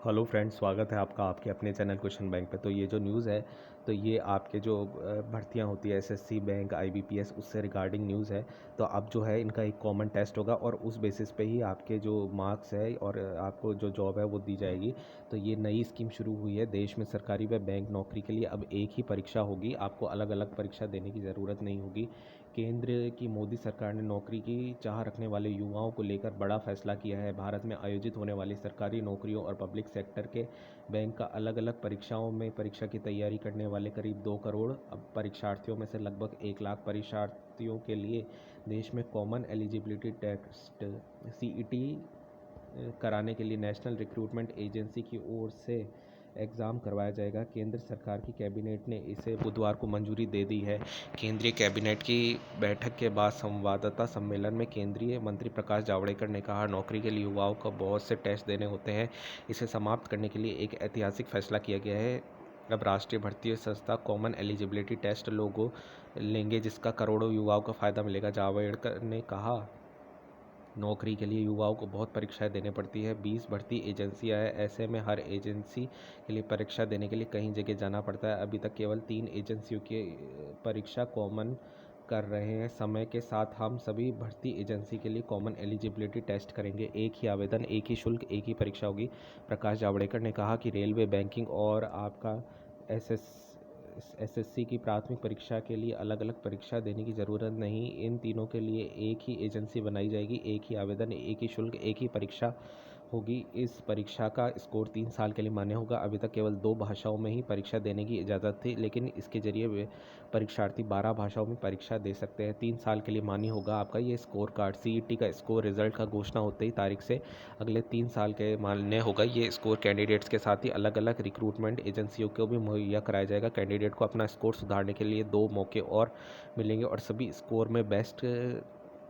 Hello friends, स्वागत है आपका आपके अपने चैनल क्वेश्चन बैंक पे। तो ये जो न्यूज़ है, तो ये आपके जो भर्तियां होती है एसएससी बैंक आईबीपीएस, उससे रिगार्डिंग न्यूज़ है। तो अब जो है इनका एक कॉमन टेस्ट होगा और उस बेसिस पे ही आपके जो मार्क्स है और आपको जो जॉब है वो दी जाएगी। तो ये नई स्कीम शुरू हुई है देश में सरकारी व बैंक नौकरी के लिए। अब एक ही परीक्षा होगी, आपको अलग अलग परीक्षा देने की ज़रूरत नहीं होगी। केंद्र की मोदी सरकार ने नौकरी की चाह रखने वाले युवाओं को लेकर बड़ा फैसला किया है। भारत में आयोजित होने वाली सरकारी नौकरियों और पब्लिक सेक्टर के बैंक का अलग अलग परीक्षाओं में परीक्षा की तैयारी करने वाले करीब 2 करोड़ अब परीक्षार्थियों में से लगभग 1 लाख परीक्षार्थियों के लिए देश में कॉमन एलिजिबिलिटी टेस्ट सीईटी कराने के लिए नेशनल रिक्रूटमेंट एजेंसी की ओर से एग्ज़ाम करवाया जाएगा। केंद्र सरकार की कैबिनेट ने इसे बुधवार को मंजूरी दे दी है। केंद्रीय कैबिनेट की बैठक के बाद संवाददाता सम्मेलन में केंद्रीय मंत्री प्रकाश जावड़ेकर ने कहा, नौकरी के लिए युवाओं को बहुत से टेस्ट देने होते हैं। इसे समाप्त करने के लिए एक ऐतिहासिक फैसला किया गया है। अब राष्ट्रीय भर्ती संस्था कॉमन एलिजिबिलिटी टेस्ट लोगो लेंगे, जिसका करोड़ों युवाओं को फ़ायदा मिलेगा। जावड़ेकर ने कहा, नौकरी के लिए युवाओं को बहुत परीक्षाएं देनी पड़ती है। 20 भर्ती एजेंसियां हैं, ऐसे में हर एजेंसी के लिए परीक्षा देने के लिए कई जगह जाना पड़ता है। अभी तक केवल 3 एजेंसियों की परीक्षा कॉमन कर रहे हैं। समय के साथ हम सभी भर्ती एजेंसी के लिए कॉमन एलिजिबिलिटी टेस्ट करेंगे। एक ही आवेदन, एक ही शुल्क, एक ही परीक्षा होगी। प्रकाश जावड़ेकर ने कहा कि रेलवे, बैंकिंग और आपका एसएससी की प्राथमिक परीक्षा के लिए अलग अलग परीक्षा देने की ज़रूरत नहीं। इन तीनों के लिए एक ही एजेंसी बनाई जाएगी। एक ही आवेदन, एक ही शुल्क, एक ही परीक्षा होगी। इस परीक्षा का स्कोर 3 साल के लिए मान्य होगा। अभी तक केवल 2 भाषाओं में ही परीक्षा देने की इजाज़त थी, लेकिन इसके जरिए वे परीक्षार्थी 12 भाषाओं में परीक्षा दे सकते हैं। 3 साल के लिए मान्य होगा आपका ये स्कोर कार्ड। सीईटी का स्कोर रिजल्ट का घोषणा होते ही तारीख से अगले 3 साल के मान्य होगा ये स्कोर। कैंडिडेट्स के साथ ही अलग अलग रिक्रूटमेंट एजेंसियों को भी मुहैया कराया जाएगा। कैंडिडेट को अपना स्कोर सुधारने के लिए 2 मौके और मिलेंगे और सभी स्कोर में बेस्ट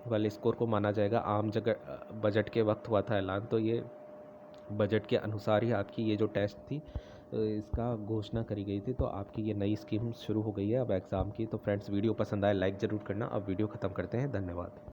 वाले स्कोर को माना जाएगा। आम जगह बजट के वक्त हुआ था ऐलान, तो ये बजट के अनुसार ही आपकी ये जो टेस्ट थी इसका घोषणा करी गई थी। तो आपकी ये नई स्कीम शुरू हो गई है अब एग्ज़ाम की। तो फ्रेंड्स, वीडियो पसंद आए लाइक ज़रूर करना। अब वीडियो ख़त्म करते हैं। धन्यवाद।